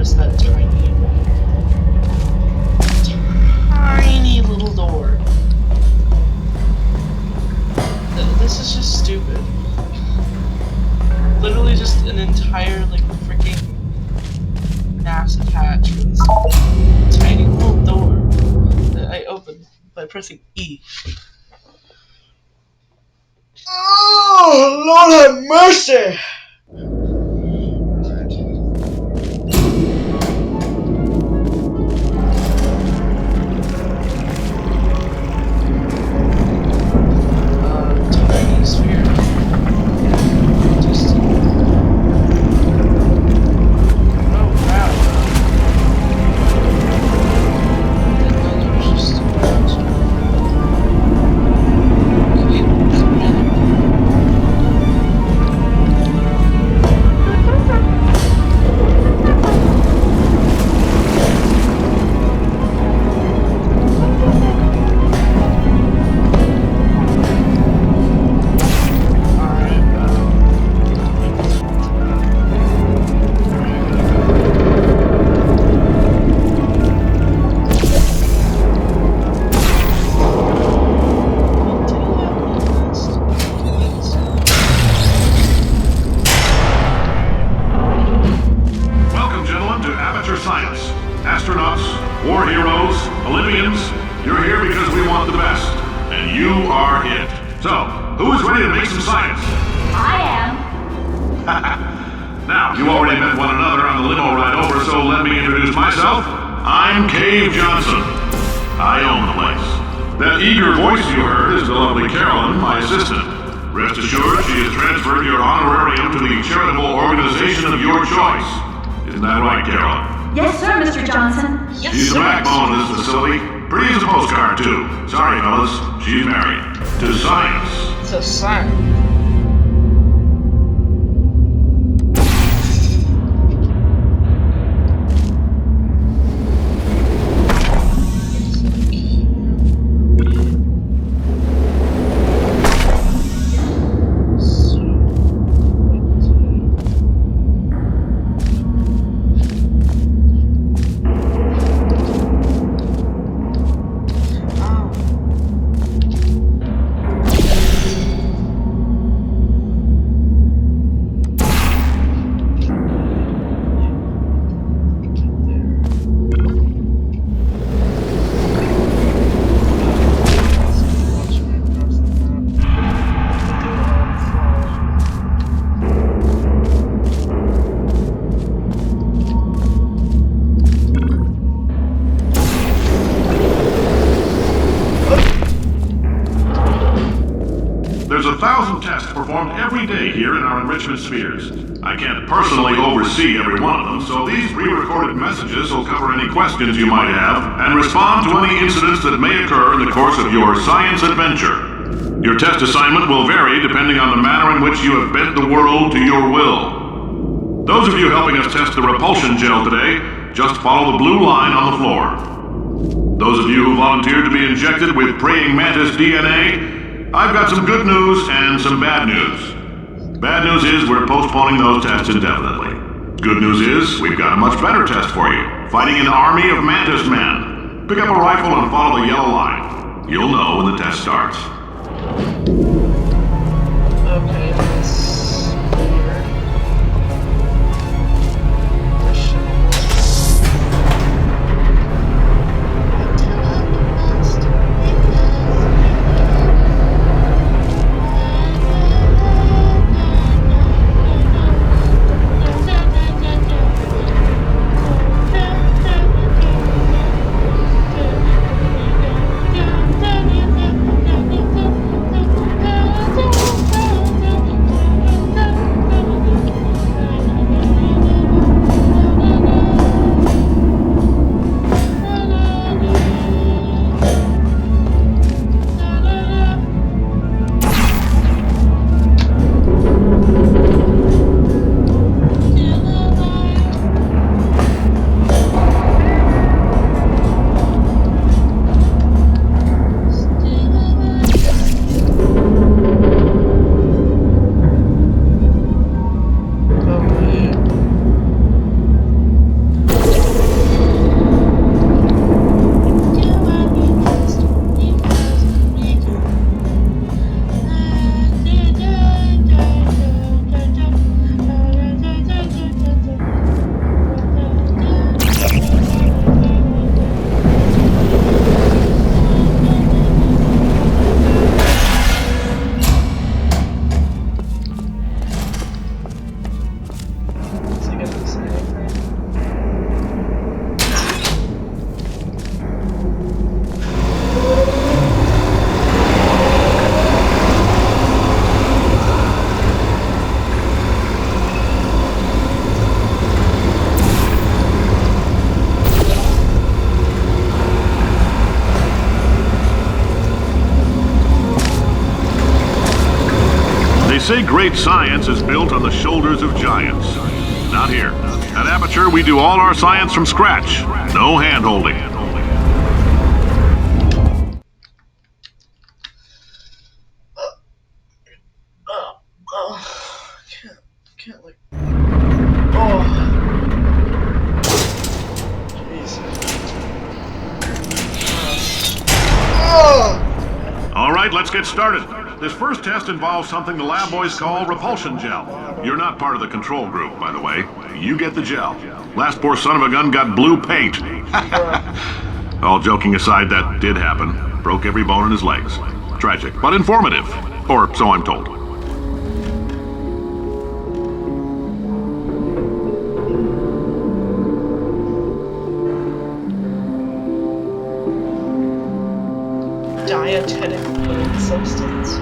just that tiny little door. This is just stupid. Literally just an entire, like, freaking massive hatch for this tiny little door that I opened by pressing E. Oh, Lord have mercy! Tiny sphere. Just... oh, wow. That was just... She's the backbone of this facility. Pretty as a postcard, too. Sorry, fellas. She's married. To science. To science. Every day here in our enrichment spheres. I can't personally oversee every one of them, so these pre-recorded messages will cover any questions you might have and respond to any incidents that may occur in the course of your science adventure. Your test assignment will vary depending on the manner in which you have bent the world to your will. Those of you helping us test the repulsion gel today, just follow the blue line on the floor. Those of you who volunteered to be injected with praying mantis DNA, I've got some good news and some bad news. Bad news is we're postponing those tests indefinitely. Good news is we've got a much better test for you. Fighting an army of mantis men. Pick up a rifle and follow the yellow line. You'll know when the test starts. Okay, that's weird. say great science is built on the shoulders of giants. Not here. At Aperture, we do all our science from scratch. No hand-holding. Can't like. Oh. Jeez. All right, let's get started. This first test involves something the lab boys call repulsion gel. You're not part of the control group, by the way. You get the gel. Last poor son of a gun got blue paint. All joking aside, that did happen. Broke every bone in his legs. Tragic, but informative. Or so I'm told. Dietetic food substance.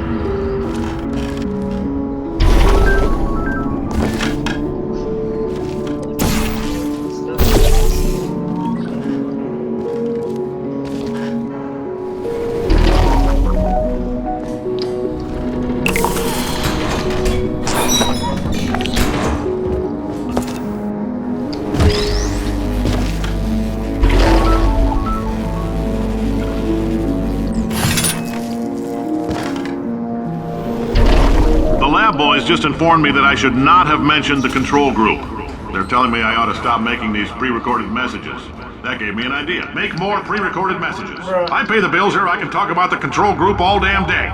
Boys just informed me that I should not have mentioned the control group. They're telling me I ought to stop making these pre-recorded messages. That gave me an idea. Make more pre-recorded messages. I pay the bills here, I can talk about the control group all damn day.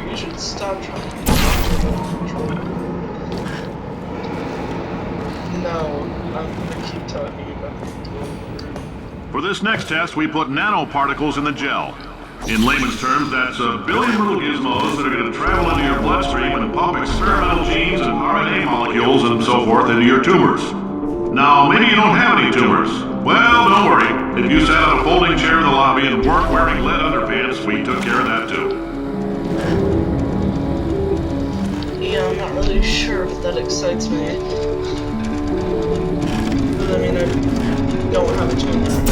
You should stop trying to control. No. I'm gonna keep talking about it. For this next test, we put nanoparticles in the gel. In layman's terms, that's a billion little gizmos that are going to travel into your bloodstream and pump experimental genes and RNA molecules and so forth into your tumors. Now, maybe you don't have any tumors. Well, don't worry. If you sat on a folding chair in the lobby and weren't wearing lead underpants, we took care of that too. Yeah, I'm not really sure if that excites me. I mean, I don't have a tumor.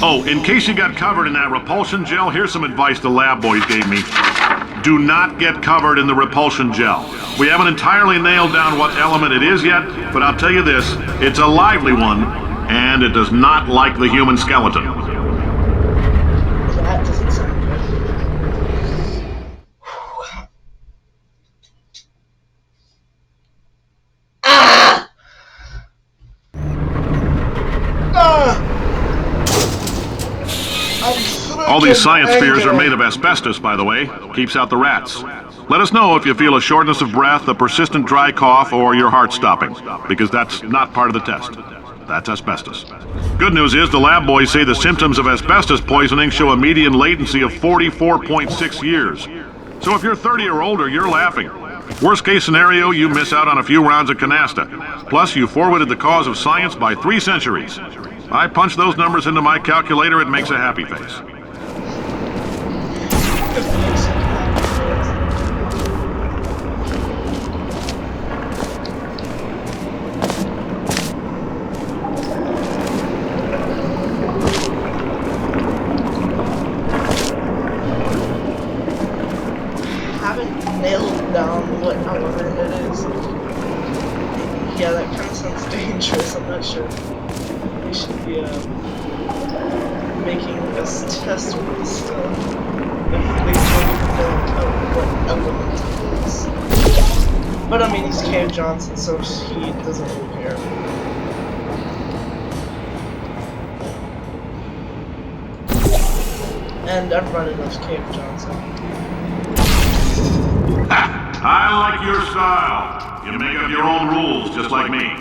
Oh, in case you got covered in that repulsion gel, here's some advice the lab boys gave me. Do not get covered in the repulsion gel. We haven't entirely nailed down what element it is yet, but I'll tell you this, it's a lively one, and it does not like the human skeleton. That doesn't sound good. Ah! Ah! All these science spheres are made of asbestos, by the way. Keeps out the rats. Let us know if you feel a shortness of breath, a persistent dry cough, or your heart stopping, because that's not part of the test. That's asbestos. Good news is the lab boys say the symptoms of asbestos poisoning show a median latency of 44.6 years. So if you're 30 or older, you're laughing. Worst case scenario, you miss out on a few rounds of canasta. Plus, you forwarded the cause of science by 3 centuries. I punch those numbers into my calculator, it makes a happy face. Nailed down what element it is. Yeah, that kind of sounds dangerous. I'm not sure we should be making us test with this stuff if they don't know what element it is. But I mean, he's Cave Johnson, so he doesn't really care. And everybody loves Cave Johnson. I like your style. You make up your own rules, just like me.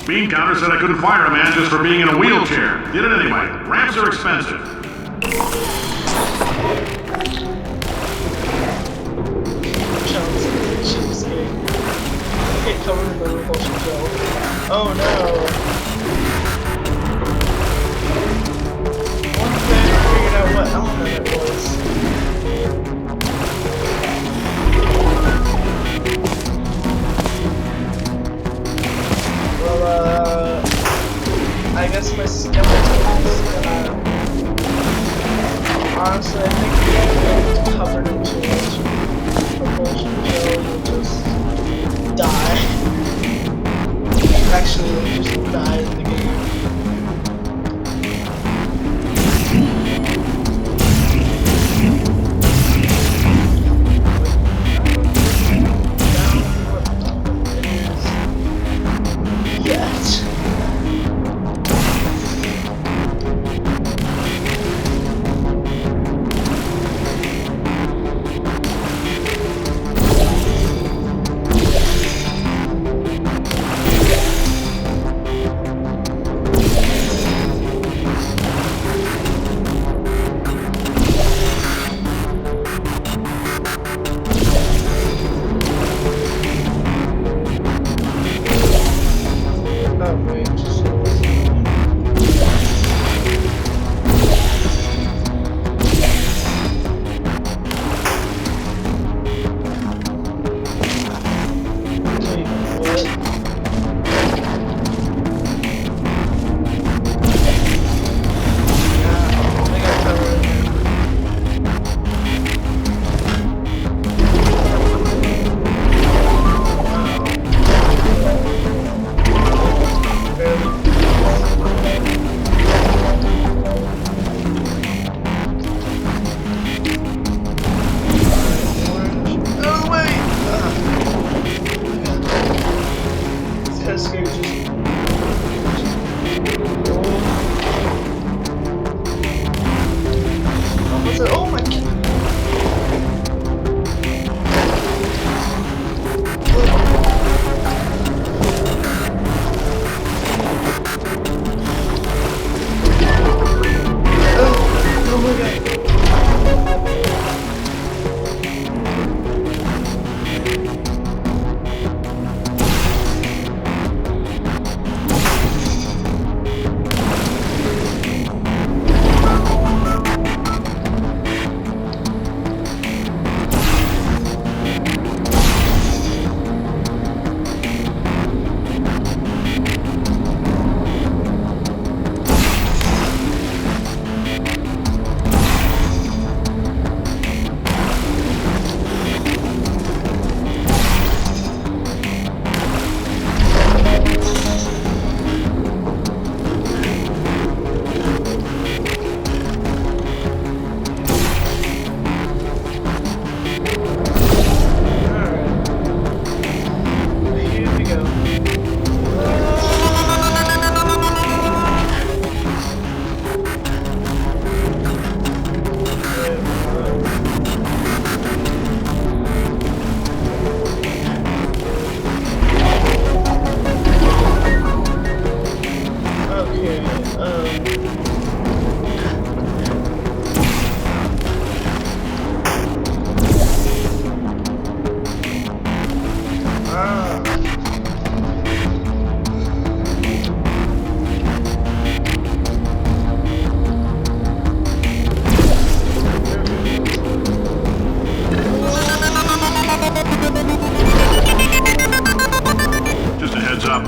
Bean Counter said I couldn't fire a man just for being in a wheelchair. Did it anyway. Ramps are expensive. Johnson, cheapskate. Can't cover the repulsion gel. Oh no. One day I figured out what element it was. I guess my skeleton is gonna... Honestly, I think if it's covered in too much propulsion gel, you'll just die. Actually, you'll just die in the game.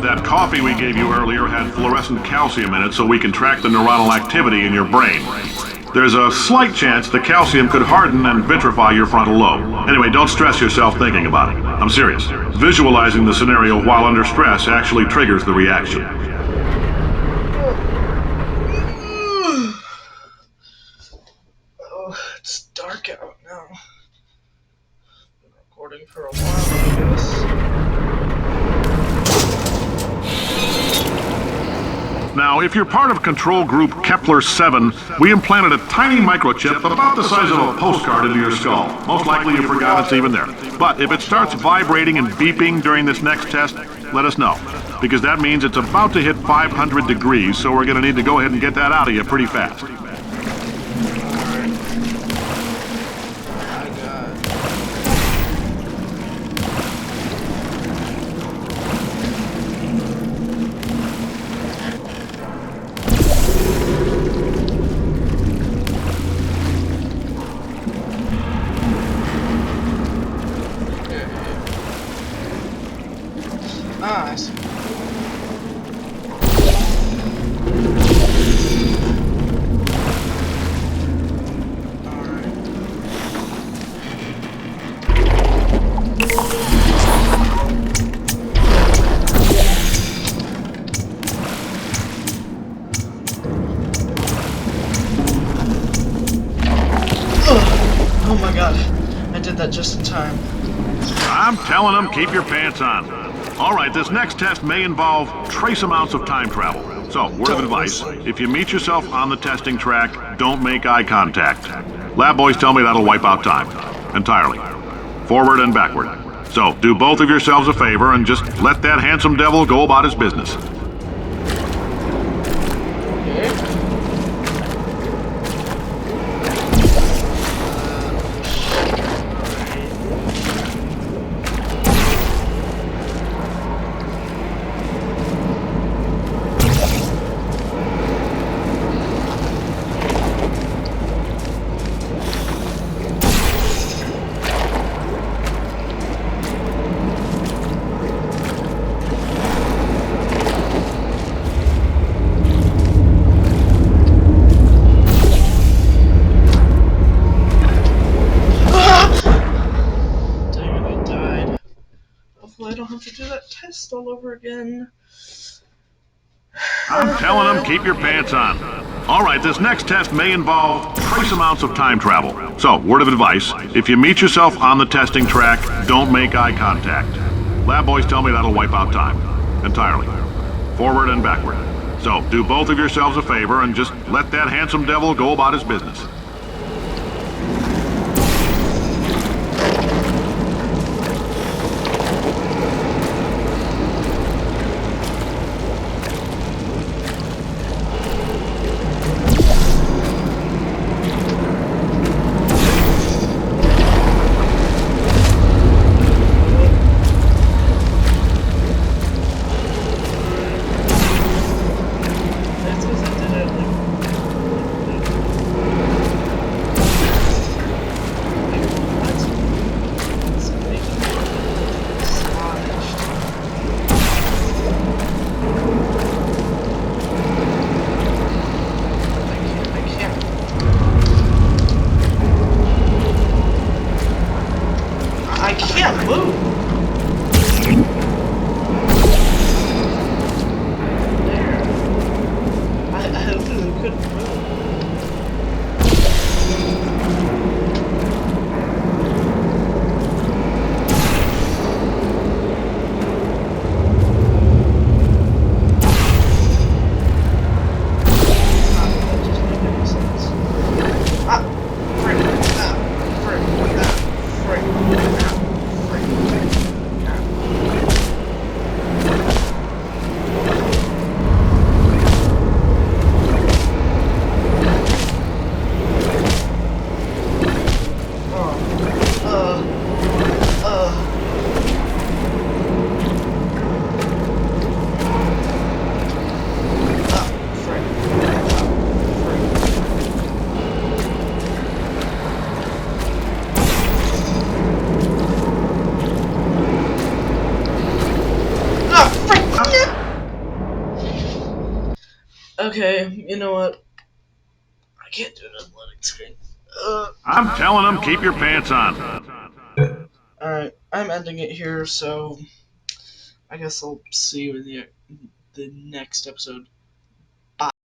That coffee we gave you earlier had fluorescent calcium in it so we can track the neuronal activity in your brain. There's a slight chance the calcium could harden and vitrify your frontal lobe. Anyway, don't stress yourself thinking about it. I'm serious. Visualizing the scenario while under stress actually triggers the reaction. Oh, it's dark out now. Been recording for a while, I guess. Now, if you're part of control group Kepler-7, we implanted a tiny microchip about the size of a postcard into your skull. Most likely you forgot it's even there. But if it starts vibrating and beeping during this next test, let us know. Because that means it's about to hit 500 degrees, so we're going to need to go ahead and get that out of you pretty fast. I see. Oh my god, I did that just in time. I'm telling them, keep your pants on. All right, this next test may involve trace amounts of time travel. So, word of advice, if you meet yourself on the testing track, don't make eye contact. Lab boys tell me that'll wipe out time. Entirely. Forward and backward. So, do both of yourselves a favor and just let that handsome devil go about his business. I don't have to do that test all over again. I'm telling them, keep your pants on. All right, this next test may involve trace amounts of time travel. So, word of advice, if you meet yourself on the testing track, don't make eye contact. Lab boys tell me that'll wipe out time. Entirely. Forward and backward. So, do both of yourselves a favor and just let that handsome devil go about his business. I can't move. There. I literally couldn't move. That doesn't make any sense. Frick. Okay, you know what? I can't do an loading screen. I'm telling them, keep your pants on. Alright, I'm ending it here, so I guess I'll see you in the next episode.